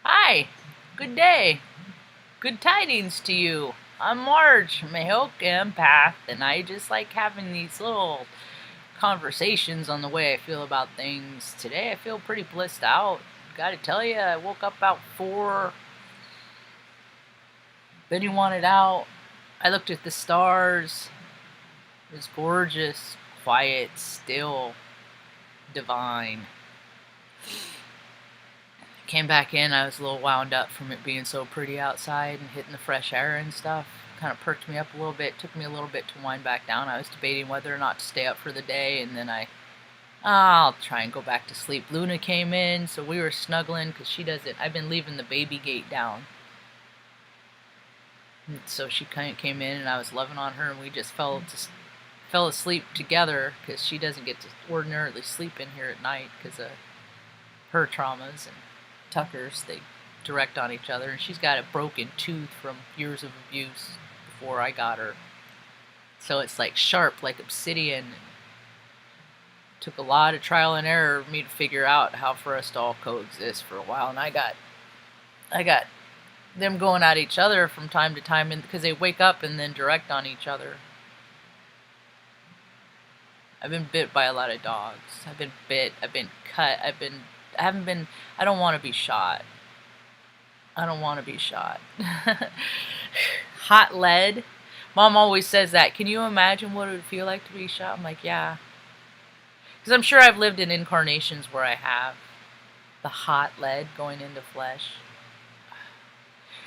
Hi, good day, good tidings to you. I'm Marge, I'm a Hilk empath, and I just like having these little conversations on the way I feel about things. Today I feel pretty blissed out. Gotta tell you, I woke up about 4. Benny wanted out. I looked at the stars. It was gorgeous, quiet, still, divine. Came back in, I was a little wound up from it being so pretty outside and hitting the fresh air and stuff. Kind of perked me up a little bit. Took me a little bit to wind back down. I was debating whether or not to stay up for the day, and then I'll try and go back to sleep. Luna came in, so we were snuggling because she doesn't. I've been leaving the baby gate down. And so she kind of came in, and I was loving on her, and we just fell asleep together because she doesn't get to ordinarily sleep in here at night because of her traumas and Tucker's. They direct on each other, and she's got a broken tooth from years of abuse before I got her. So it's like sharp, like obsidian. Took a lot of trial and error for me to figure out how for us to all coexist for a while, and I got them going at each other from time to time, and because they wake up and then direct on each other. I've been bit by a lot of dogs. I've been bit. I've been cut. I don't want to be shot. I don't want to be shot. Hot lead. Mom always says that. Can you imagine what it would feel like to be shot? I'm like, yeah. Because I'm sure I've lived in incarnations where I have the hot lead going into flesh.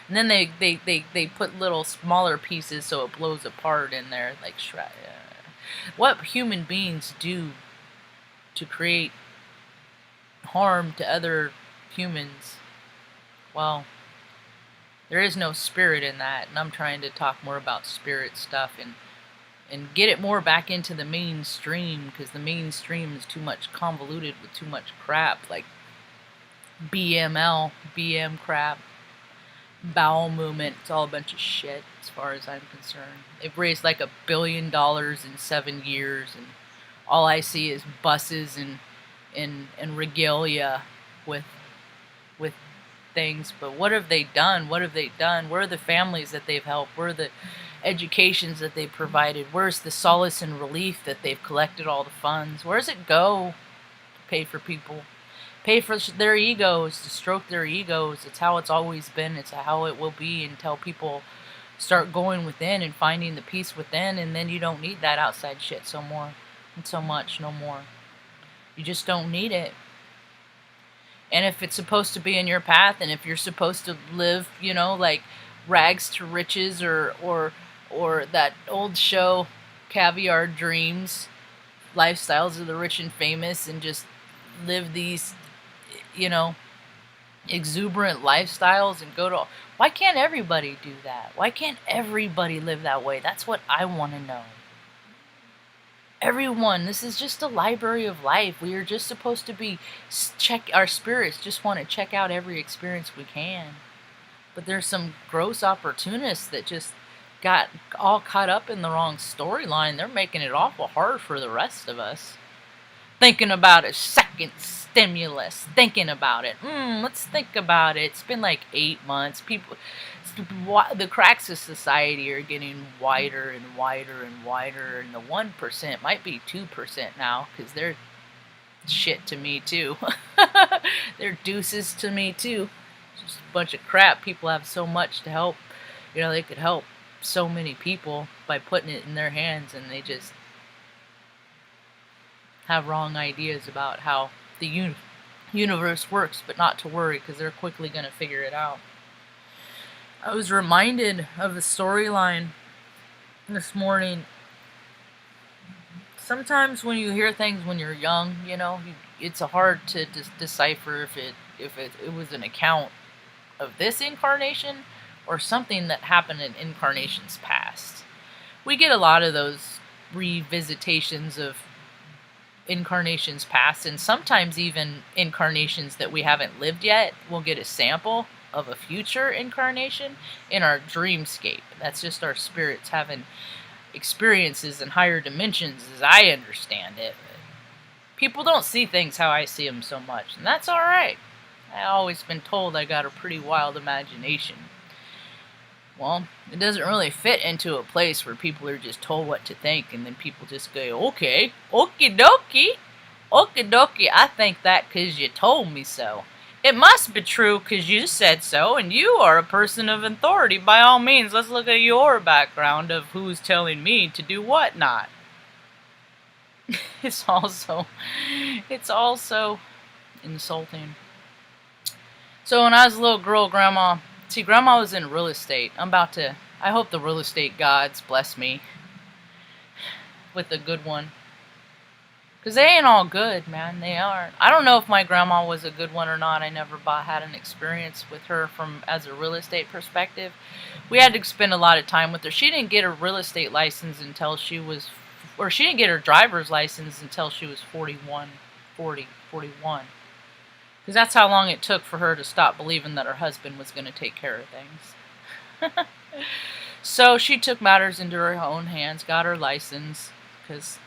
And then they put little smaller pieces so it blows apart in there, like what human beings do to create harm to other humans. Well, there is no spirit in that, and I'm trying to talk more about spirit stuff and get it more back into the mainstream, because the mainstream is too much convoluted with too much crap, like BM crap, bowel movement. It's all a bunch of shit as far as I'm concerned. They've raised like $1 billion in 7 years, and all I see is buses and regalia with things. But what have they done? What have they done? Where are the families that they've helped? Where are the educations that they've provided? Where's the solace and relief that they've collected all the funds? Where does it go to pay for people? Pay for their egos, to stroke their egos. It's how it's always been. It's how it will be until people start going within and finding the peace within, and then you don't need that outside shit so much no more. You just don't need it. And if it's supposed to be in your path, and if you're supposed to live, like rags to riches, or that old show, Caviar Dreams, Lifestyles of the Rich and Famous, and just live these, exuberant lifestyles and why can't everybody do that? Why can't everybody live that way? That's what I want to know. Everyone, this is just a library of life. We are just supposed to our spirits just want to check out every experience we can. But there's some gross opportunists that just got all caught up in the wrong storyline. They're making it awful hard for the rest of us. Thinking about a second stimulus. Thinking about it. Let's think about it. It's been like 8 months. The cracks of society are getting wider and wider and wider, and the 1% might be 2% now, because they're shit to me too. They're deuces to me too. It's just a bunch of crap. People have so much to help. They could help so many people by putting it in their hands, and they just have wrong ideas about how the universe works. But not to worry, because they're quickly going to figure it out. I was reminded of a storyline this morning. Sometimes when you hear things when you're young, it's hard to decipher if it was an account of this incarnation or something that happened in incarnations past. We get a lot of those revisitations of incarnations past, and sometimes even incarnations that we haven't lived yet. We'll get a sample of a future incarnation in our dreamscape. That's just our spirits having experiences in higher dimensions as I understand it. People don't see things how I see them so much, and that's alright. I've always been told I got a pretty wild imagination. Well, it doesn't really fit into a place where people are just told what to think, and then people just go, okay, okie dokie, I think that because you told me so. It must be true because you said so, and you are a person of authority. By all means, let's look at your background of who's telling me to do what not. It's also insulting. So when I was a little girl, Grandma was in real estate. I hope the real estate gods bless me with a good one. Because they ain't all good, man. They aren't. I don't know if my grandma was a good one or not. I never had an experience with her as a real estate perspective. We had to spend a lot of time with her. She didn't get her real estate license until she didn't get her driver's license until she was 41. Because that's how long it took for her to stop believing that her husband was going to take care of things. So she took matters into her own hands, got her license, because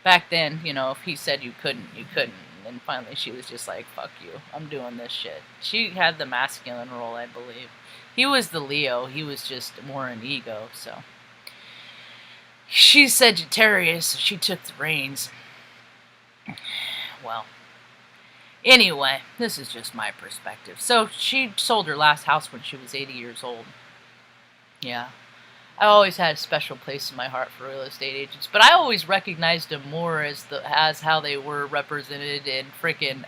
back then, if he said you couldn't, you couldn't. And finally she was just like, fuck you, I'm doing this shit. She had the masculine role, I believe. He was the Leo, he was just more an ego, so. She's Sagittarius, so she took the reins. Well, anyway, this is just my perspective. So she sold her last house when she was 80 years old. Yeah. I always had a special place in my heart for real estate agents, but I always recognized them more as how they were represented in frickin'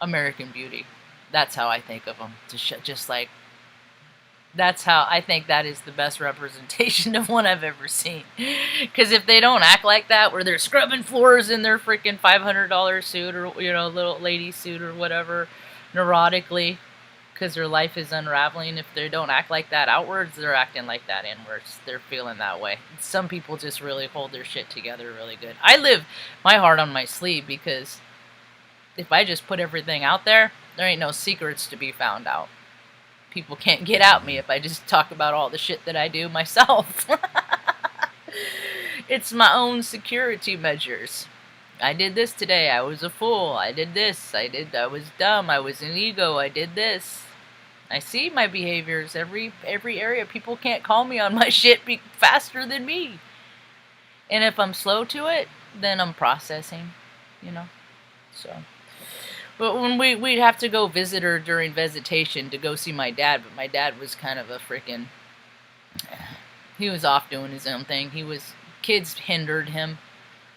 American Beauty. That's how I think of them. That's how I think that is the best representation of one I've ever seen. Because if they don't act like that, where they're scrubbing floors in their freaking $500 suit or little lady suit or whatever, neurotically, because their life is unraveling. If they don't act like that outwards, they're acting like that inwards. They're feeling that way. Some people just really hold their shit together really good. I live my heart on my sleeve because if I just put everything out there, there ain't no secrets to be found out. People can't get at me if I just talk about all the shit that I do myself. It's my own security measures. I did this today. I was a fool. I did this. I was dumb. I was an ego. I did this. I see my behaviors every area. People can't call me on my shit faster than me. And if I'm slow to it, then I'm processing, So, but when we'd have to go visit her during visitation to go see my dad, but my dad was kind of a freaking, he was off doing his own thing. Kids hindered him.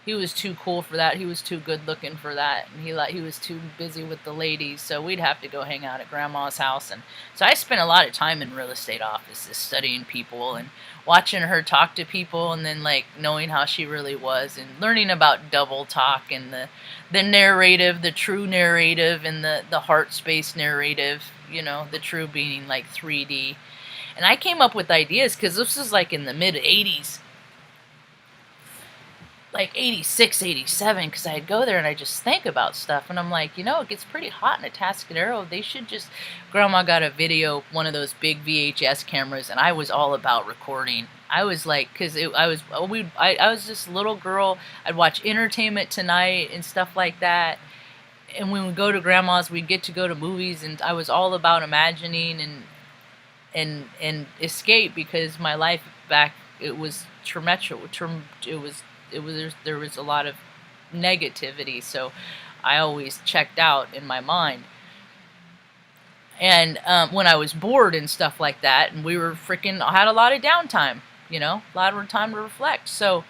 He was too cool for that. He was too good looking for that. And he was too busy with the ladies. So we'd have to go hang out at Grandma's house. And so I spent a lot of time in real estate offices studying people and watching her talk to people and then knowing how she really was and learning about double talk and the narrative, the true narrative and the heart space narrative, the true being 3D. And I came up with ideas because this was in the mid 80s. 86, 87, because I'd go there and I just think about stuff, and I'm like, it gets pretty hot in Atascadero. They should just. Grandma got a video, one of those big VHS cameras, and I was all about recording. I was because I was just a little girl. I'd watch Entertainment Tonight and stuff like that, and when we go to Grandma's, we'd get to go to movies, and I was all about imagining and escape because my life back it was traumatic. There was a lot of negativity, so I always checked out in my mind. And when I was bored and stuff like that, and we were I had a lot of downtime, a lot of time to reflect. So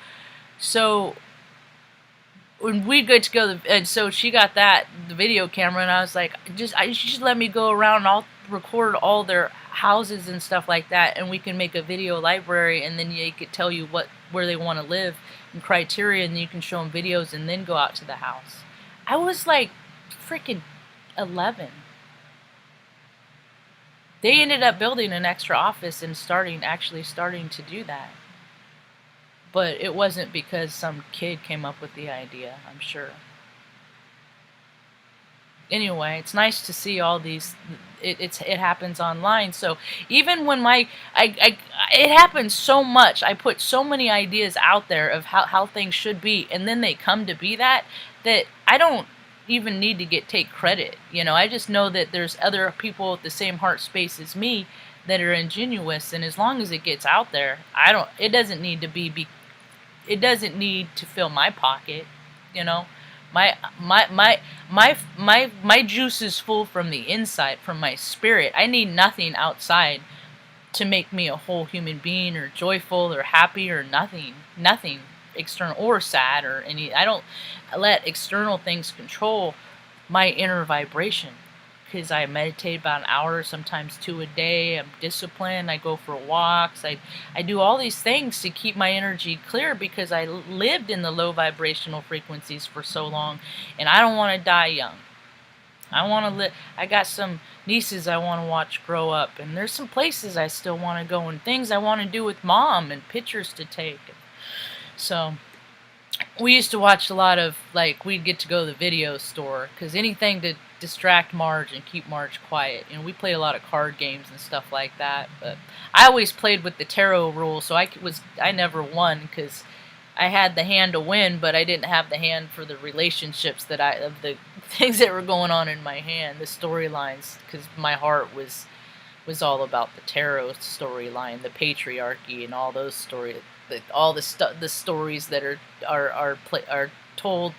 when we get to go, and so she got the video camera, and I was like, you should let me go around and I'll record all their houses and stuff like that, and we can make a video library, and then they could tell you where they want to live and criteria, and you can show them videos and then go out to the house. I was freaking 11. They ended up building an extra office and starting to do that. But it wasn't because some kid came up with the idea, I'm sure. anyway, it's nice to see all these. It happens online. So even when it happens so much. I put so many ideas out there of how things should be, and then they come to be that I don't even need to take credit. I just know that there's other people with the same heart space as me that are ingenuous, and as long as it gets out there, it doesn't need to it doesn't need to fill my pocket. My juice is full from the inside, from my spirit. I need nothing outside to make me a whole human being, or joyful, or happy, or nothing external, or sad, or any. I don't let external things control my inner vibration, because I meditate about an hour, sometimes 2 a day. I'm disciplined. I go for walks. I do all these things to keep my energy clear, because I lived in the low vibrational frequencies for so long, and I don't want to die young. I want to live. I got some nieces I want to watch grow up, and there's some places I still want to go, and things I want to do with mom, and pictures to take. So we used to watch a lot of, we'd get to go to the video store, because anything to distract Marge and keep Marge quiet. We played a lot of card games and stuff like that, but I always played with the tarot rule, so I never won, because I had the hand to win, but I didn't have the hand for the relationships of the things that were going on in my hand, the storylines, because my heart was all about the tarot storyline, the patriarchy, and all those stories, all the stories that are told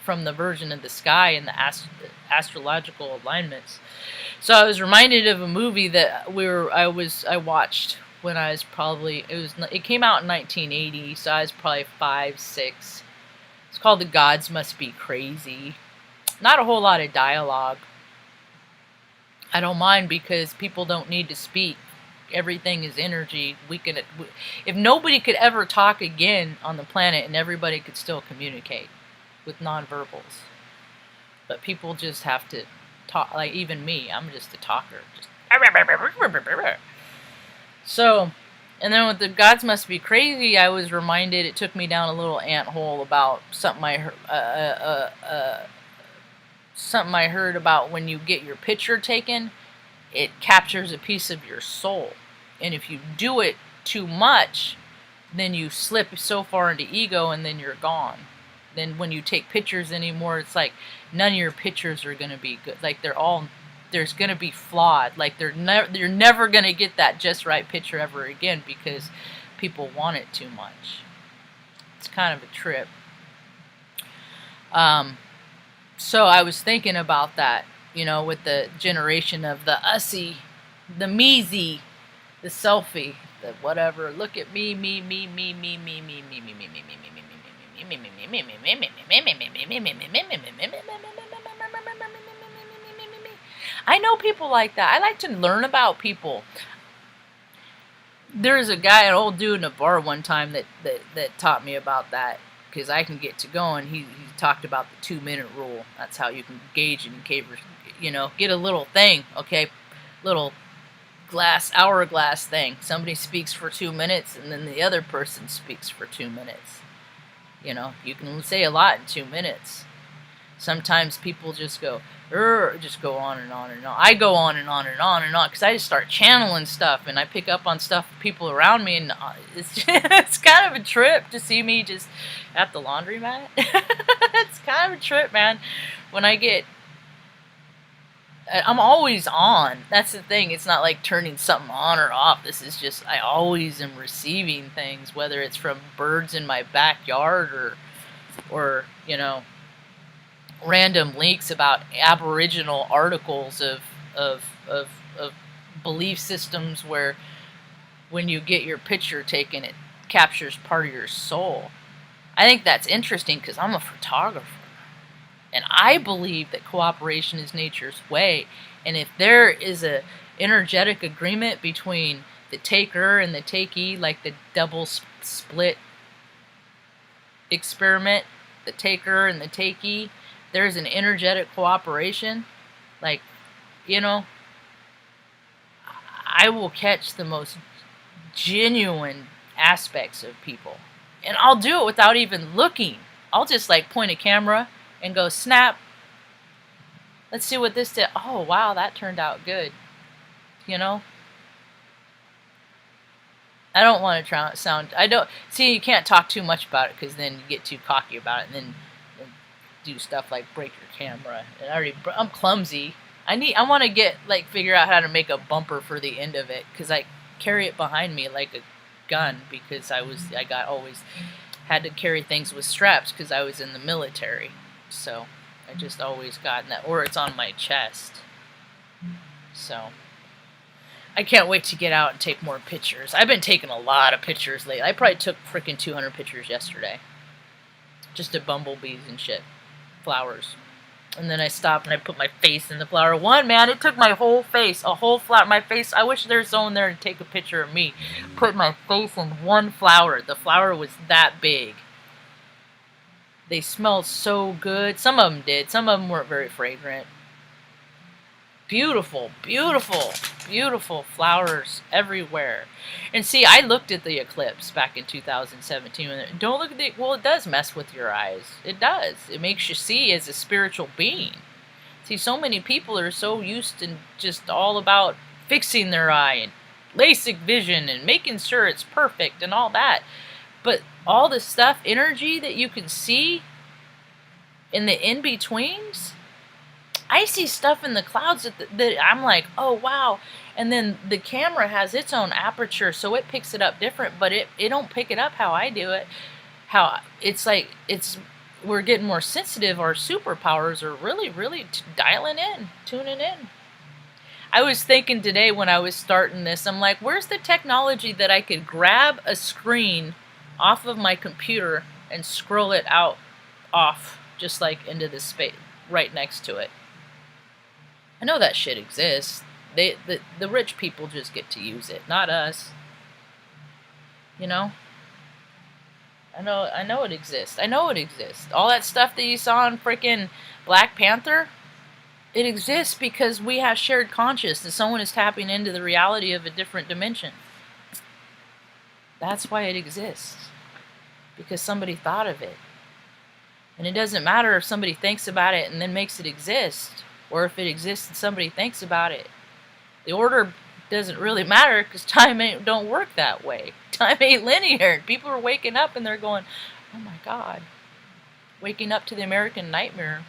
from the version of the sky and the astrological alignments. So I was reminded of a movie that I watched when I was it came out in 1980, so I was probably 5, 6. It's called The Gods Must Be Crazy. Not a whole lot of dialogue. I don't mind, because people don't need to speak. Everything is energy. If nobody could ever talk again on the planet, and everybody could still communicate with nonverbals, but people just have to talk. Like even me, I'm just a talker. So, and then with The Gods Must Be Crazy, I was reminded. It took me down a little ant hole about something I heard about when you get your picture taken. It captures a piece of your soul. And if you do it too much, then you slip so far into ego, and then you're gone. Then when you take pictures anymore, it's like none of your pictures are going to be good. Like there's going to be flawed. Like you're never going to get that just right picture ever again, because people want it too much. It's kind of a trip. So I was thinking about that, with the generation of the ussy, the measy, the selfie, the whatever. Look at me, me, me, me, me, me, me, me, me, me, me, me, me, me, I know people like that. I like to learn about people. There's a guy, an old dude in a bar one time that taught me about that, because I can get to going. He talked about the 2-minute rule. That's how you can gauge and get a little thing, okay? Little hourglass thing. Somebody speaks for 2 minutes, and then the other person speaks for 2 minutes. You can say a lot in 2 minutes. Sometimes people just go on and on and on. I go on and on and on and on, because I just start channeling stuff, and I pick up on stuff from people around me, and it's kind of a trip to see me just at the laundromat. It's kind of a trip, man. I'm always on. That's the thing. It's not like turning something on or off. This is just, I always am receiving things, whether it's from birds in my backyard or random links about Aboriginal articles of belief systems where when you get your picture taken, it captures part of your soul. I think that's interesting, because I'm a photographer. And I believe that cooperation is nature's way. And if there is a energetic agreement between the taker and the takee, like the double split experiment, the taker and the takee, there's an energetic cooperation, I will catch the most genuine aspects of people. And I'll do it without even looking. I'll just point a camera and go snap. Let's see what this did. Oh, wow, that turned out good. You know? I don't want to sound... I don't... See, you can't talk too much about it because then you get too cocky about it and then do stuff like break your camera. And I'm clumsy. I want to get, like, figure out how to make a bumper for the end of it because I carry it behind me like a gun because I always had to carry things with straps because I was in the military. So I just always gotten that, or it's on my chest. So I can't wait to get out and take more pictures. I've been taking a lot of pictures lately. I probably took freaking 200 pictures yesterday. Just of bumblebees and shit. Flowers. And then I stopped and I put my face in the flower. Man, it took my whole face. A whole flower. My face. I wish there was someone there to take a picture of me. Put my face in one flower. The flower was that big. They smelled so good. Some of them did. Some of them weren't very fragrant. Beautiful, beautiful, beautiful flowers everywhere. And see, I looked at the eclipse back in 2017. Don't look at the... Well, it does mess with your eyes. It does. It makes you see as a spiritual being. See, so many people are so used to just all about fixing their eye and LASIK vision and making sure it's perfect and all that. But all the stuff, energy that you can see in the in-betweens... I see stuff in the clouds that I'm like, oh, wow. And then the camera has its own aperture, so it picks it up different, but it don't pick it up how I do it. How it's like, we're getting more sensitive. Our superpowers are really, really dialing in, tuning in. I was thinking today when I was starting this, I'm like, where's the technology that I could grab a screen off of my computer and scroll it off, just like into the space right next to it? I know that shit exists. The rich people just get to use it, not us. You know? I know it exists. I know it exists. All that stuff that you saw in freaking Black Panther, it exists because we have shared conscious and someone is tapping into the reality of a different dimension. That's why it exists. Because somebody thought of it. And it doesn't matter if somebody thinks about it and then makes it exist. Or if it exists and somebody thinks about it. The order doesn't really matter because time don't work that way. Time ain't linear. People are waking up and they're going, oh my God. Waking up to the American nightmare.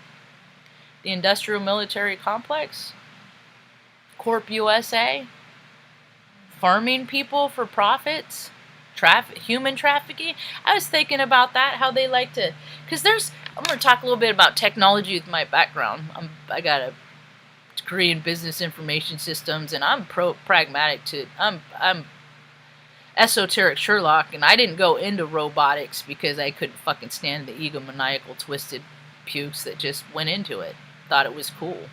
The industrial military complex. Corp USA. Farming people for profits. Human trafficking. I was thinking about that, how they like to... Because I'm going to talk a little bit about technology with my background. I got a degree in business information systems, and I'm pragmatic to... I'm esoteric Sherlock, and I didn't go into robotics because I couldn't fucking stand the egomaniacal twisted pukes that just went into it. Thought it was cool.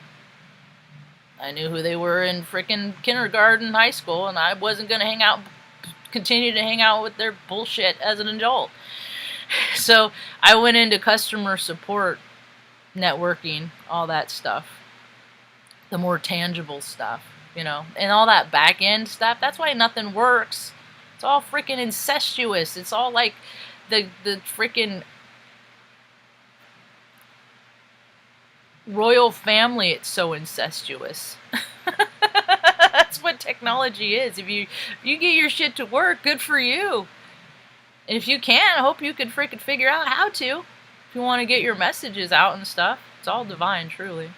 I knew who they were in frickin' kindergarten, high school, and I wasn't going to continue to hang out with their bullshit as an adult. So I went into customer support, networking, all that stuff. The more tangible stuff, you know. And all that back end stuff, that's why nothing works. It's all freaking incestuous. It's all like the freaking royal family. It's so incestuous. That's what technology is. If you get your shit to work, good for you. And if you can't, I hope you can freaking figure out how to. If you want to get your messages out and stuff. It's all divine, truly.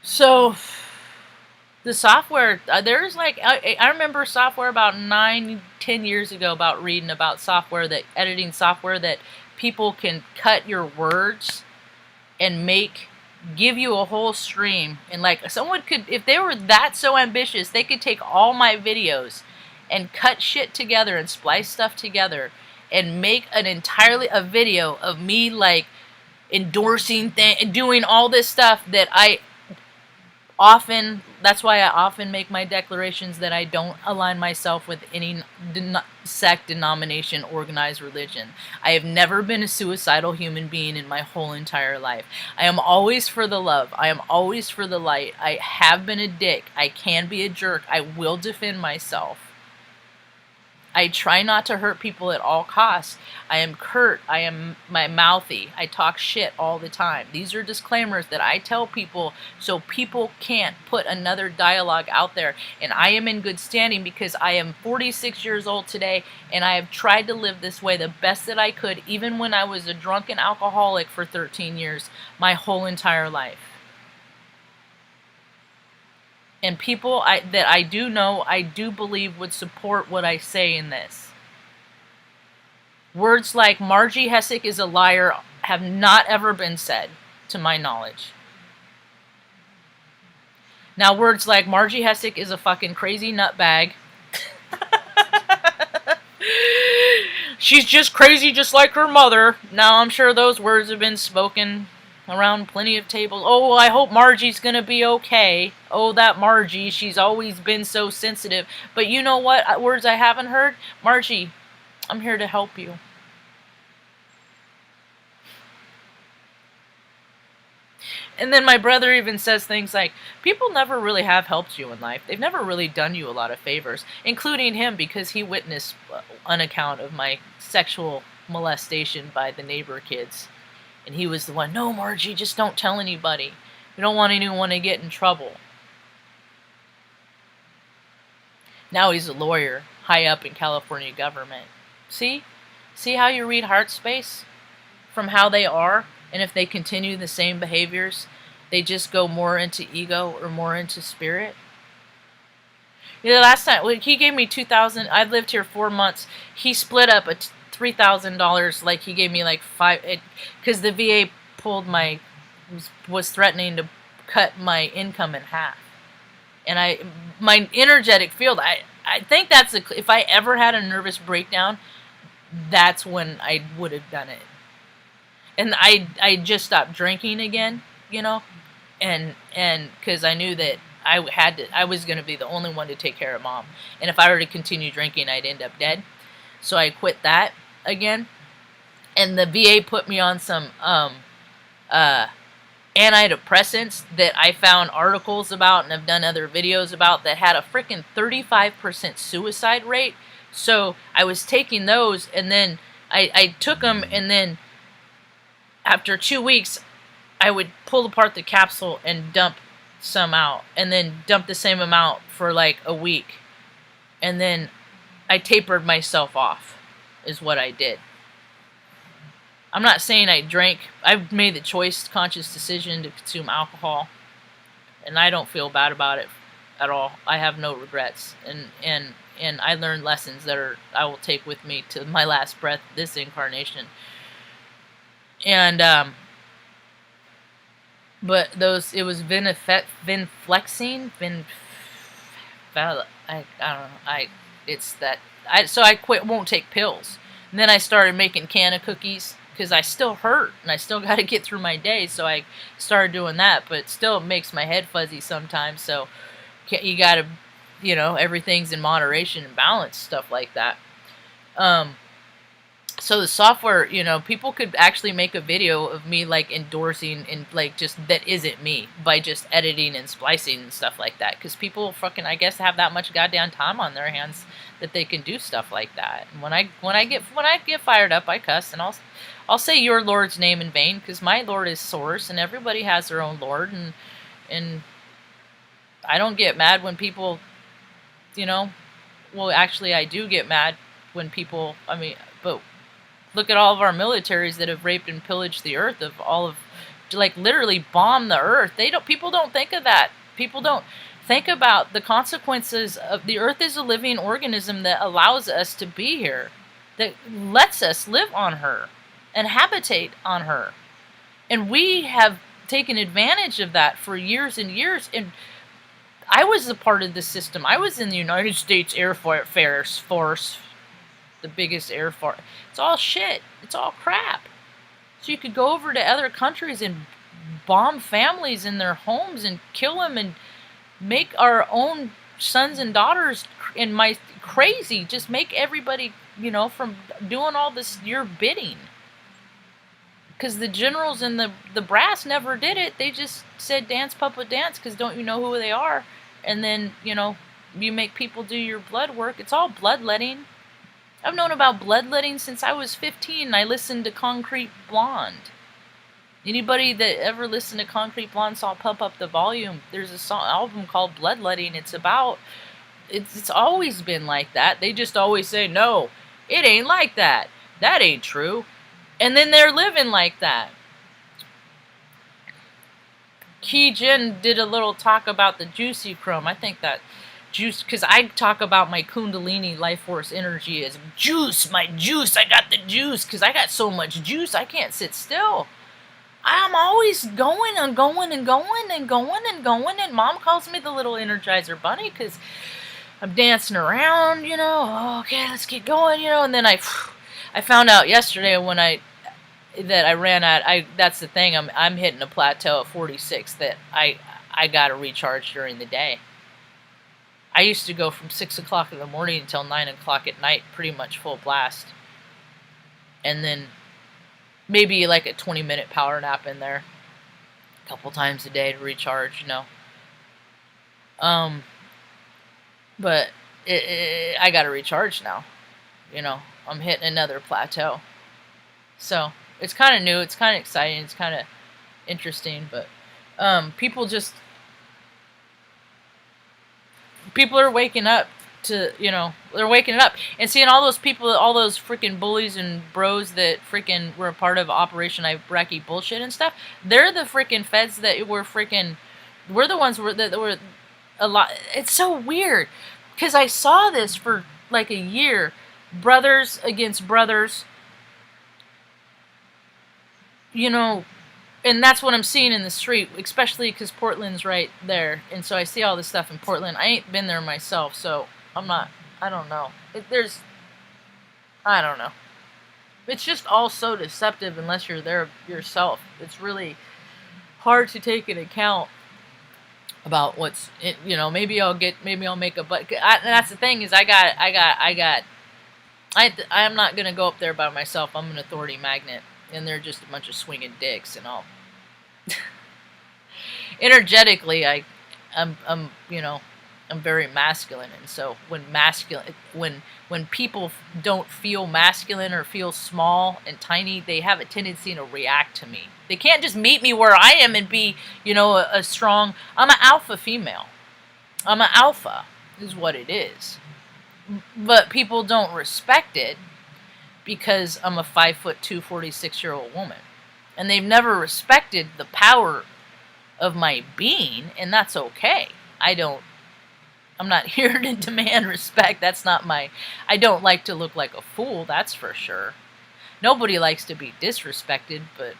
So, the software, there's like, I remember software about 9-10 years ago about reading about editing software that people can cut your words and give you a whole stream. And like, someone could, if they were that so ambitious, they could take all my videos and cut shit together and splice stuff together and make a video of me like endorsing and doing all this stuff that that's why I often make my declarations that I don't align myself with any sect, denomination, organized religion. I have never been a suicidal human being in my whole entire life. I am always for the love. I am always for the light. I have been a dick. I can be a jerk. I will defend myself. I try not to hurt people at all costs. I am curt. I am mouthy. I talk shit all the time. These are disclaimers that I tell people so people can't put another dialogue out there. And I am in good standing because I am 46 years old today, and I have tried to live this way the best that I could, even when I was a drunken alcoholic for 13 years, my whole entire life. And people that I do know, I do believe would support what I say in this. Words like Margie Hessick is a liar have not ever been said, to my knowledge. Now, words like Margie Hessick is a fucking crazy nutbag. She's just crazy just like her mother. Now, I'm sure those words have been spoken around plenty of tables. Oh, I hope Margie's gonna be okay. Oh, that Margie, she's always been so sensitive. But you know what words I haven't heard? Margie, I'm here to help you. And then my brother even says things like, people never really have helped you in life. They've never really done you a lot of favors, including him, because he witnessed an account of my sexual molestation by the neighbor kids. And he was the one, no, Margie, just don't tell anybody. We don't want anyone to get in trouble. Now he's a lawyer, high up in California government. See? See how you read heart space? From how they are, and if they continue the same behaviors, they just go more into ego or more into spirit. You know, last time, he gave me $2,000. I've lived here 4 months. He split up a $3,000, like he gave me like because the VA pulled was threatening to cut my income in half. And my energetic field, I think that's, if I ever had a nervous breakdown, that's when I would have done it. And I just stopped drinking again, you know, and because I knew that I was going to be the only one to take care of Mom. And if I were to continue drinking, I'd end up dead. So I quit that again. And the VA put me on some antidepressants that I found articles about and have done other videos about that had a freaking 35% suicide rate. So I was taking those, and then I took them, and then after 2 weeks, I would pull apart the capsule and dump some out, and then dump the same amount for like a week. And then I tapered myself off, is what I did. I'm not saying I drank. I've made the conscious decision to consume alcohol, and I don't feel bad about it at all. I have no regrets, and I learned lessons that I will take with me to my last breath, this incarnation. And but it was venflexine, I don't know. So I quit. Won't take pills. And then I started making can of cookies, because I still hurt, and I still got to get through my day, so I started doing that, but still it makes my head fuzzy sometimes, so you got to, you know, everything's in moderation and balance, stuff like that. So the software, you know, people could actually make a video of me, like, endorsing, and, like, just, that isn't me, by just editing and splicing and stuff like that, because people fucking, I guess, have that much goddamn time on their hands that they can do stuff like that. And when I get fired up, I cuss, and I'll say your Lord's name in vain, because my Lord is Source, and everybody has their own Lord, and I don't get mad when people, you know, well, actually, I do get mad when people, but look at all of our militaries that have raped and pillaged the earth of all of, like, literally bomb the earth. People don't think of that. People don't think about the consequences of the earth is a living organism that allows us to be here, that lets us live on her and habitate on her. And we have taken advantage of that for years and years. And I was a part of the system. I was in the United States Air Force, the biggest air force. It's all shit. It's all crap. So you could go over to other countries and bomb families in their homes and kill them and make our own sons and daughters crazy. Just make everybody, you know, from doing all this your bidding. Because the generals and the brass never did it. They just said dance, puppet, dance, because don't you know who they are? And then, you know, you make people do your blood work. It's all bloodletting. I've known about bloodletting since I was 15. I listened to Concrete Blonde. Anybody that ever listened to Concrete Blonde saw Pump Up the Volume. There's a album called Bloodletting. It's always been like that. They just always say, no, it ain't like that. That ain't true. And then they're living like that. Key Jin did a little talk about the juicy chrome. I think that juice, because I talk about my Kundalini life force energy as juice, my juice. I got the juice because I got so much juice I can't sit still. I'm always going and going and going and going and going, and Mom calls me the little Energizer Bunny because I'm dancing around, you know. Oh, okay, let's get going, you know. And then I found out yesterday when I ran out. That's the thing. I'm hitting a plateau at 46 that I got to recharge during the day. I used to go from 6 o'clock in the morning until 9 o'clock at night, pretty much full blast, and then maybe like a 20-minute power nap in there, a couple times a day to recharge, you know. But I got to recharge now, you know. I'm hitting another plateau, so it's kind of new, it's kind of exciting, it's kind of interesting, but people are waking up to, you know, they're waking up and seeing all those people, all those freaking bullies and bros that freaking were a part of Operation Iraqi bullshit and stuff. They're the freaking feds that we're the ones that were a lot. It's so weird because I saw this for like a year, brothers against brothers, you know. And that's what I'm seeing in the street, especially because Portland's right there. And so I see all this stuff in Portland. I ain't been there myself, so I don't know. I don't know. It's just all so deceptive unless you're there yourself. It's really hard to take into account about what's, you know, maybe I'll make a, but that's the thing is I'm not going to go up there by myself. I'm an authority magnet. And they're just a bunch of swinging dicks and all. Energetically, I'm you know, I'm very masculine, and so when people don't feel masculine or feel small and tiny, they have a tendency to react to me. They can't just meet me where I am and be, you know, a strong. I'm an alpha female. I'm an alpha, is what it is. But people don't respect it. Because I'm a 5'2", 46-year-old woman. And they've never respected the power of my being, and that's okay. I'm not here to demand respect. That's not I don't like to look like a fool, that's for sure. Nobody likes to be disrespected, but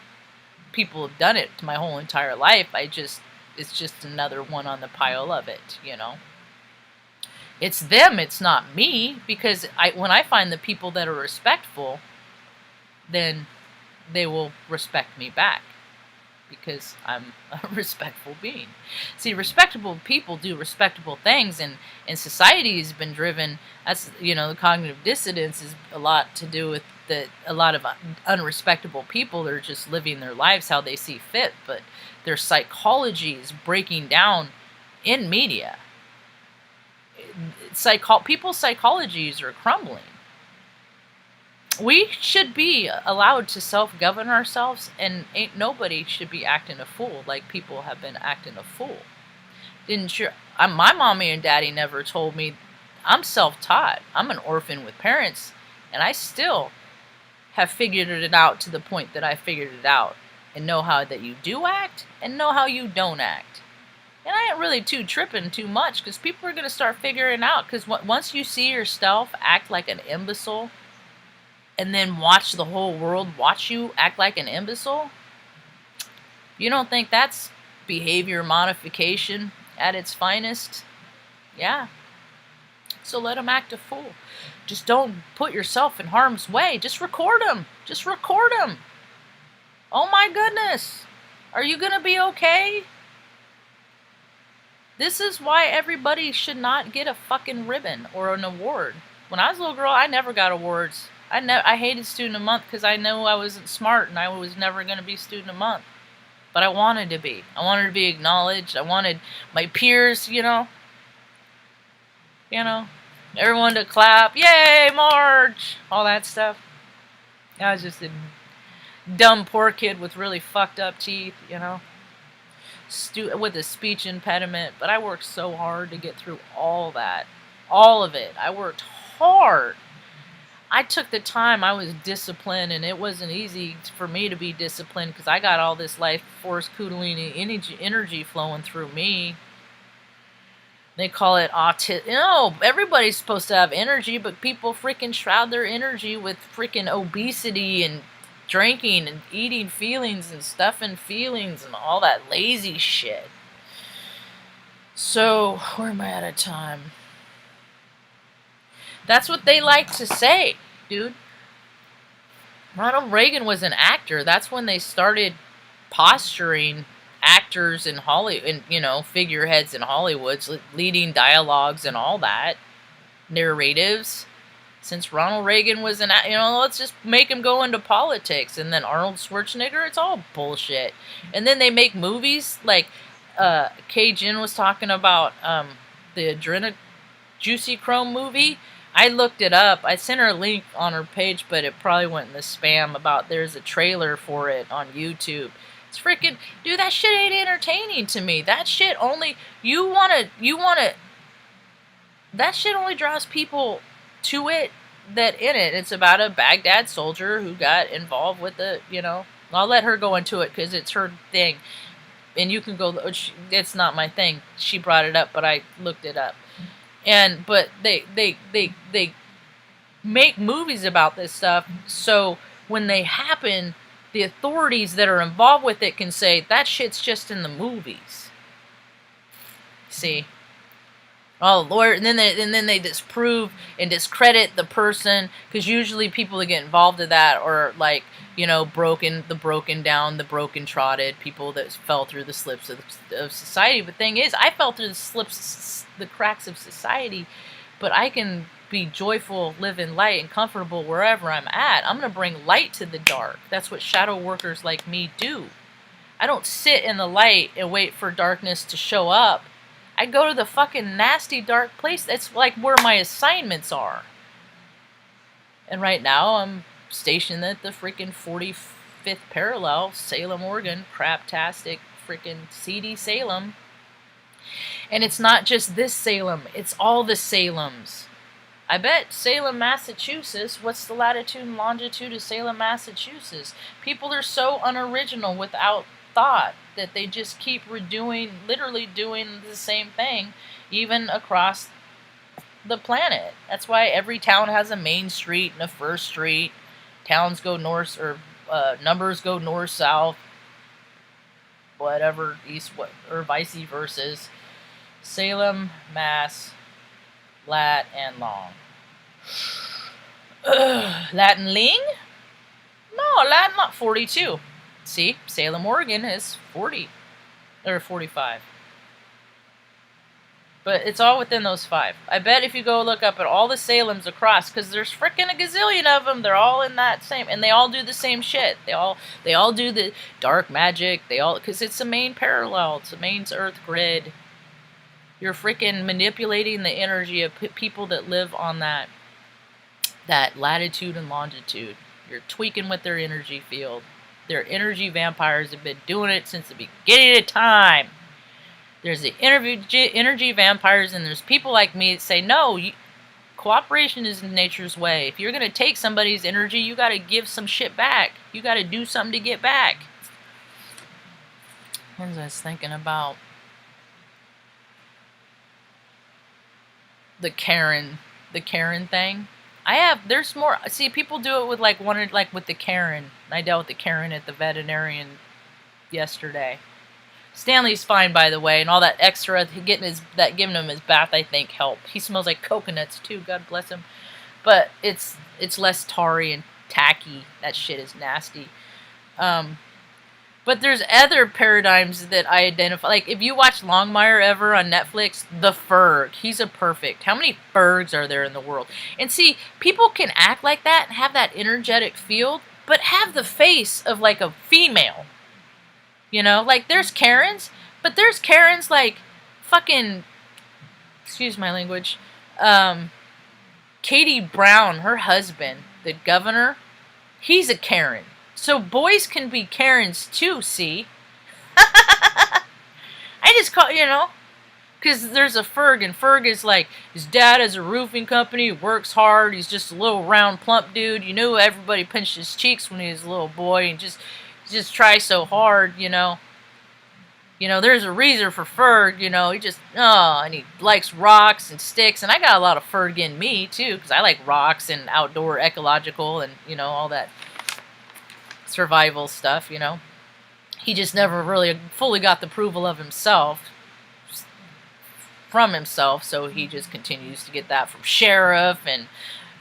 people have done it my whole entire life. It's just another one on the pile of it, you know. It's them, it's not me, because when I find the people that are respectful, then they will respect me back, because I'm a respectful being. See, respectable people do respectable things, and society has been driven, as you know, the cognitive dissonance is a lot to do with a lot of unrespectable people that are just living their lives how they see fit, but their psychology is breaking down in media. People's psychologies are crumbling. We should be allowed to self-govern ourselves, and ain't nobody should be acting a fool like people have been acting a fool. My mommy and daddy never told me. I'm self-taught. I'm an orphan with parents, and I still have figured it out to the point that I figured it out and know how that you do act and know how you don't act. And I ain't really tripping too much, because people are going to start figuring out, because once you see yourself act like an imbecile and then watch the whole world watch you act like an imbecile, you don't think that's behavior modification at its finest? Yeah. So let them act a fool. Just don't put yourself in harm's way. Just record them. Just record them. Oh my goodness. Are you going to be okay? This is why everybody should not get a fucking ribbon or an award. When I was a little girl, I never got awards. I hated Student of the Month because I knew I wasn't smart and I was never going to be Student of the Month. But I wanted to be. I wanted to be acknowledged. I wanted my peers, you know. Everyone to clap. Yay, Marge! All that stuff. I was just a dumb poor kid with really fucked up teeth, you know, with a speech impediment. But I worked so hard to get through all that. All of it. I worked hard. I took the time. I was disciplined, and it wasn't easy for me to be disciplined because I got all this life force kundalini energy flowing through me. They call it autism. You know, everybody's supposed to have energy, but people freaking shroud their energy with freaking obesity and drinking and eating feelings and stuffing feelings and all that lazy shit. So, where am I out of time? That's what they like to say, dude. Ronald Reagan was an actor. That's when they started posturing actors in Hollywood, and, you know, figureheads in Hollywood, leading dialogues and all that, narratives. Since Ronald Reagan was an, you know, let's just make him go into politics. And then Arnold Schwarzenegger, it's all bullshit. And then they make movies like Kay Jin was talking about the Juicy Chrome movie. I looked it up. I sent her a link on her page, but it probably went in the spam. There's a trailer for it on YouTube. It's freaking, dude, that shit ain't entertaining to me. That shit only, that shit only draws people to it that in it. It's about a Baghdad soldier who got involved with the, you know, I'll let her go into it because it's her thing. And you can go, it's not my thing. She brought it up, but I looked it up. But they make movies about this stuff, so when they happen, the authorities that are involved with it can say, that shit's just in the movies. See? Oh, Lord, and then they disprove and discredit the person, because usually people that get involved in that are, like, you know, broken down, the broken trotted, people that fell through the slips of society. But the thing is, I fell through the cracks of society, but I can be joyful, live in light, and comfortable wherever I'm at. I'm going to bring light to the dark. That's what shadow workers like me do. I don't sit in the light and wait for darkness to show up. I go to the fucking nasty dark place. That's like where my assignments are. And right now I'm stationed at the freaking 45th parallel, Salem, Oregon. Craptastic freaking seedy Salem. And it's not just this Salem, it's all the Salems. I bet Salem, Massachusetts, what's the latitude and longitude of Salem, Massachusetts? People are so unoriginal without thought that they just keep literally doing the same thing, even across the planet. That's why every town has a main street and a first street. Towns go north, or numbers go north, south, whatever, east, or vice versa. Salem, Mass, Lat, and Long. Latin Ling? No, Latin Long. 42. See, Salem, Oregon is 40. Or 45. But it's all within those 5. I bet if you go look up at all the Salems across, because there's frickin' a gazillion of them, they're all in that same, and they all do the same shit. They all do the dark magic. Because it's the main parallel. It's the main Earth grid. You're freaking manipulating the energy of people that live on that latitude and longitude. You're tweaking with their energy field. Their energy vampires have been doing it since the beginning of time. There's the energy vampires, and there's people like me that say, no, cooperation is nature's way. If you're going to take somebody's energy, you got to give some shit back. You got to do something to get back. What was I thinking about? The Karen thing. There's more. See, people do it with with the Karen. I dealt with the Karen at the veterinarian yesterday. Stanley's fine, by the way, and all that extra giving him his bath, I think, helped. He smells like coconuts too. God bless him. But it's less tarry and tacky. That shit is nasty. But there's other paradigms that I identify. Like, if you watch Longmire ever on Netflix, the Ferg, he's a perfect. How many Fergs are there in the world? And see, people can act like that and have that energetic field, but have the face of like a female. You know, like there's Karens, but there's Karens like fucking, excuse my language, Katie Brown, her husband, the governor, he's a Karen. So boys can be Karens too, see? I just call, because there's a Ferg, and Ferg is like, his dad has a roofing company, works hard, he's just a little round, plump dude. Everybody pinched his cheeks when he was a little boy, and just tries so hard, there's a reason for Ferg, he just, and he likes rocks and sticks, and I got a lot of Ferg in me, too, because I like rocks and outdoor ecological and, all that survival stuff, He just never really fully got the approval of himself, from himself, so he just continues to get that from Sheriff and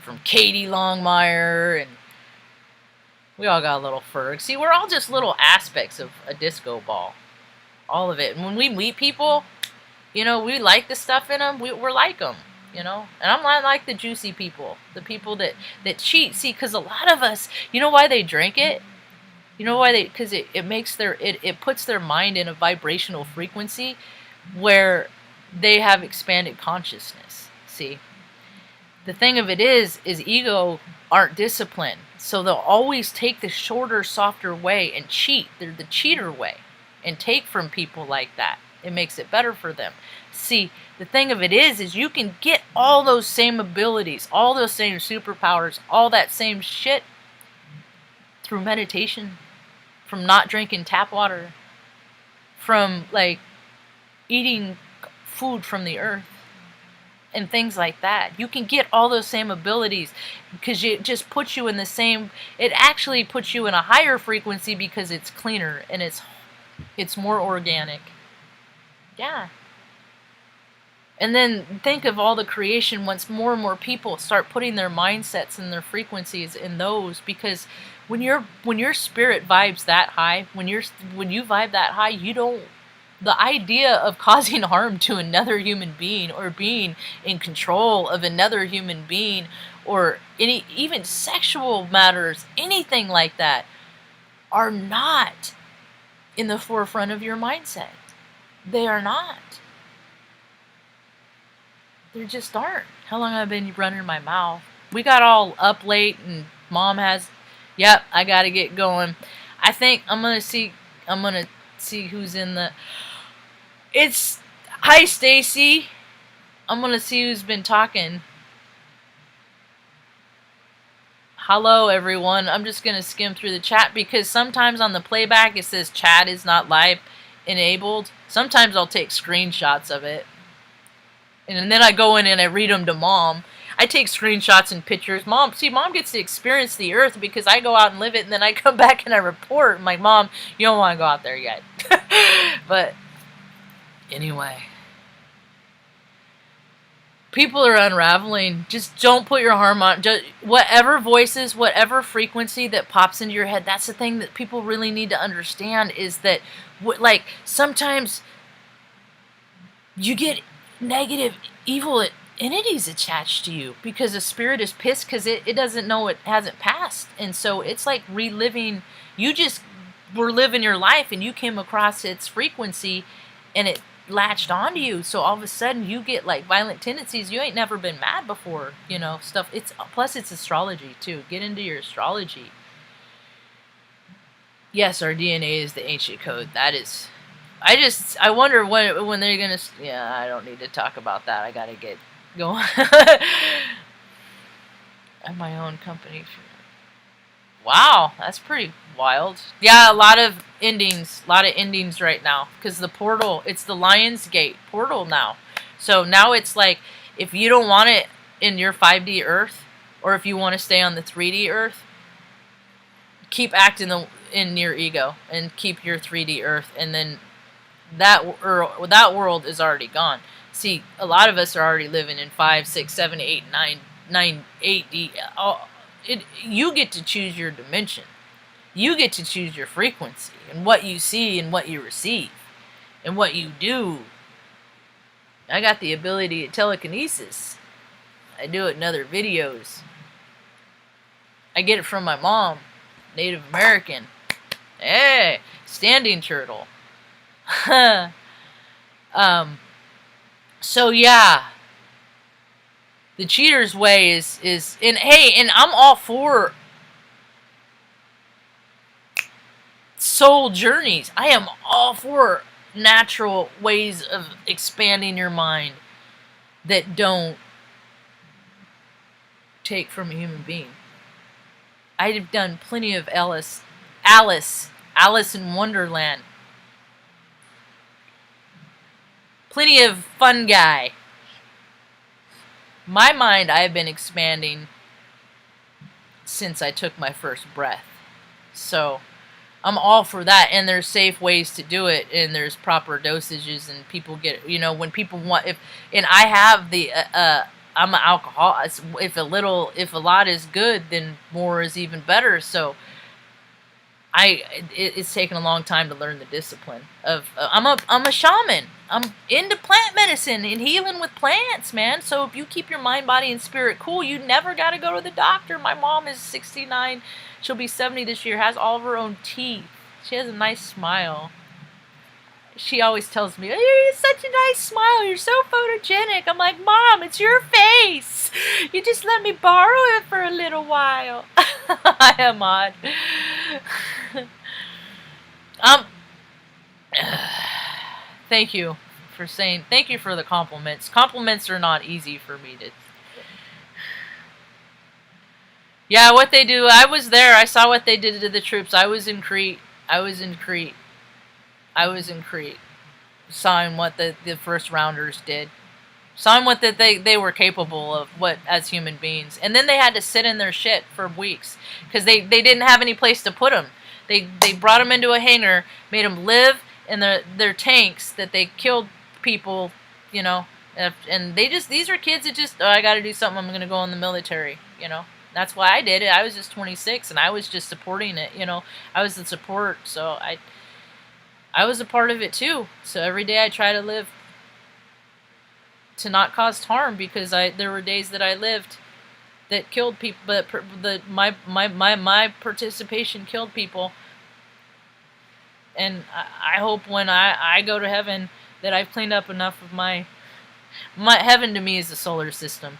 from Katie Longmire, and we all got a little Ferg. See, we're all just little aspects of a disco ball. All of it. And when we meet people, we like the stuff in them, we're like them, And I'm not like the juicy people, the people that cheat. See, because a lot of us, why they drink it? Because it makes it puts their mind in a vibrational frequency where they have expanded consciousness. See, the thing of it is ego aren't disciplined, so they'll always take the shorter, softer way and cheat. They're the cheater way, and take from people like that. It makes it better for them. See, the thing of it is you can get all those same abilities, all those same superpowers, all that same shit through meditation, from not drinking tap water, from like eating food from the earth and things like that. You can get all those same abilities because it just puts you in the same, it actually puts you in a higher frequency because it's cleaner and it's more organic. Yeah. And then think of all the creation once more and more people start putting their mindsets and their frequencies in those, because when your spirit vibes that high, when you vibe that high, the idea of causing harm to another human being or being in control of another human being or even sexual matters, anything like that, are not in the forefront of your mindset. They are not. They just aren't. How long have I been running my mouth? We got all up late and Mom has, yep, I got to get going. I think I'm going to see who's in the, hi Stacy. I'm going to see who's been talking. Hello everyone. I'm just going to skim through the chat because sometimes on the playback it says chat is not live enabled. Sometimes I'll take screenshots of it. And then I go in and I read them to Mom. I take screenshots and pictures. Mom gets to experience the earth because I go out and live it, and then I come back and I report. I'm like, Mom, you don't want to go out there yet. But anyway, people are unraveling. Just don't put your harm on. Just, whatever voices, whatever frequency that pops into your head, that's the thing that people really need to understand is that, like, sometimes you get negative, evil entities attached to you because the spirit is pissed because it doesn't know it hasn't passed. And so it's like reliving. You just were living your life and you came across its frequency and it latched onto you. So all of a sudden you get like violent tendencies. You ain't never been mad before, stuff. Plus it's astrology too. Get into your astrology. Yes, our DNA is the ancient code. That is... I wonder when they're going to... Yeah, I don't need to talk about that. I got to get going. I'm my own company. Wow, that's pretty wild. Yeah, a lot of endings right now. Because the portal, it's the Lion's Gate portal now. So now it's like, if you don't want it in your 5D Earth, or if you want to stay on the 3D Earth, keep acting in your ego, and keep your 3D Earth, and then... that world is already gone. See, a lot of us are already living in 5, 6, 7, 8, 9, 8D. You get to choose your dimension. You get to choose your frequency and what you see and what you receive and what you do. I got the ability to telekinesis. I do it in other videos. I get it from my mom, Native American. Hey, standing turtle. So yeah, The cheater's way is and hey, and I'm all for soul journeys. I am all for natural ways of expanding your mind that don't take from a human being. I've done plenty of Alice in Wonderland. Plenty of Fun Guy. My mind, I have been expanding since I took my first breath. So I'm all for that, and there's safe ways to do it, and there's proper dosages, and people get, when people want, and I have the, I'm an alcoholic. If a lot is good, then more is even better. So it's taken a long time to learn the discipline of, I'm a shaman. I'm into plant medicine and healing with plants, man. So if you keep your mind, body, and spirit cool, you never got to go to the doctor. My mom is 69. She'll be 70 this year, has all of her own teeth. She has a nice smile. She always tells me, oh, you're such a nice smile. You're so photogenic. I'm like, Mom, it's your face. You just let me borrow it for a little while. I am odd. Thank you for the compliments. Compliments are not easy for me to. Yeah, what they do, I was there. I saw what they did to the troops. I was in Crete. Saw what the first rounders did. Saw what that they were capable of, what as human beings. And then they had to sit in their shit for weeks because they didn't have any place to put them. They brought them into a hangar, made them live in their tanks that they killed people, and these are kids that just, I got to do something. I'm going to go in the military, That's why I did it. I was just 26, and I was just supporting it, I was the support, so I was a part of it too. So every day I try to live to not cause harm, because there were days that I lived that killed people, but my participation killed people. And I hope when I go to heaven that I've cleaned up enough of my heaven to me is the solar system,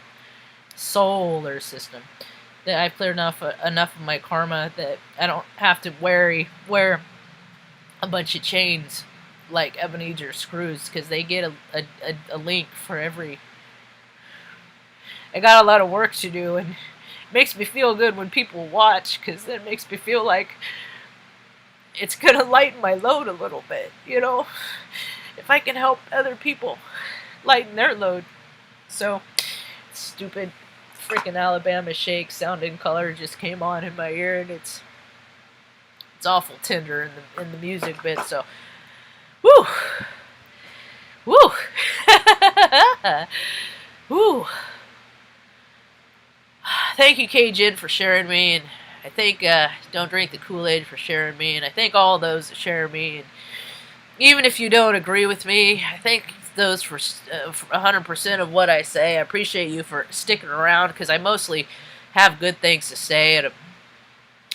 that I've cleared enough of my karma that I don't have to wear a bunch of chains like Ebenezer screws, because they get a link for every. I got a lot of work to do, and it makes me feel good when people watch, because it makes me feel like it's gonna lighten my load a little bit, if I can help other people lighten their load. So, stupid freaking Alabama Shake sounding color just came on in my ear, and it's awful tender in the music bit. So, woo, woo. Thank you, K-Jin, for sharing me, and I thank Don't Drink the Kool-Aid for sharing me, and I thank all those that share me. And even if you don't agree with me, I thank those for 100% of what I say. I appreciate you for sticking around, because I mostly have good things to say,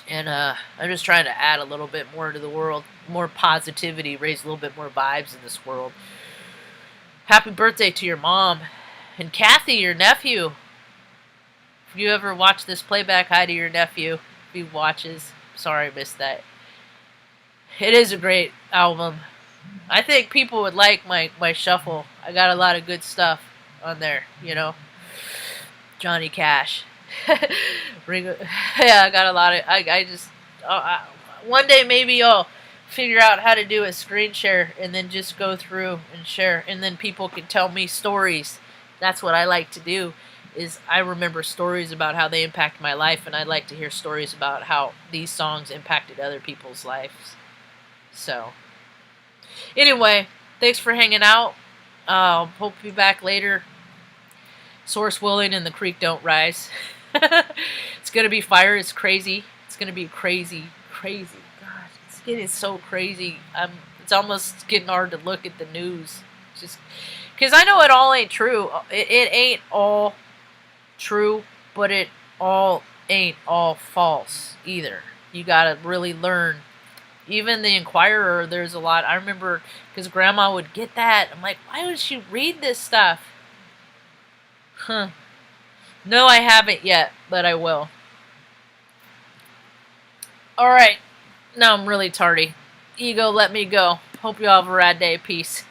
and I'm just trying to add a little bit more to the world, more positivity, raise a little bit more vibes in this world. Happy birthday to your mom, and Kathy, your nephew. If you ever watch this playback, hi to your nephew. If he watches, sorry I missed that. It is a great album. I think people would like my shuffle. I got a lot of good stuff on there, Johnny Cash. Yeah, I got a lot of. I just one day maybe I'll figure out how to do a screen share and then just go through and share, and then people can tell me stories. That's what I like to do. Is I remember stories about how they impact my life, and I'd like to hear stories about how these songs impacted other people's lives. So, anyway, thanks for hanging out. Hope to be back later. Source willing and the creek don't rise. It's going to be fire. It's crazy. It's going to be crazy. God, it's getting so crazy. It's almost getting hard to look at the news. Just because I know it all ain't true. It ain't all true, but it all ain't all false either. You gotta really learn. Even the Inquirer, there's a lot. I remember because Grandma would get that. I'm like, why would she read this stuff? No, I haven't yet, but I will. Alright. Now I'm really tardy. Ego, let me go. Hope you all have a rad day. Peace.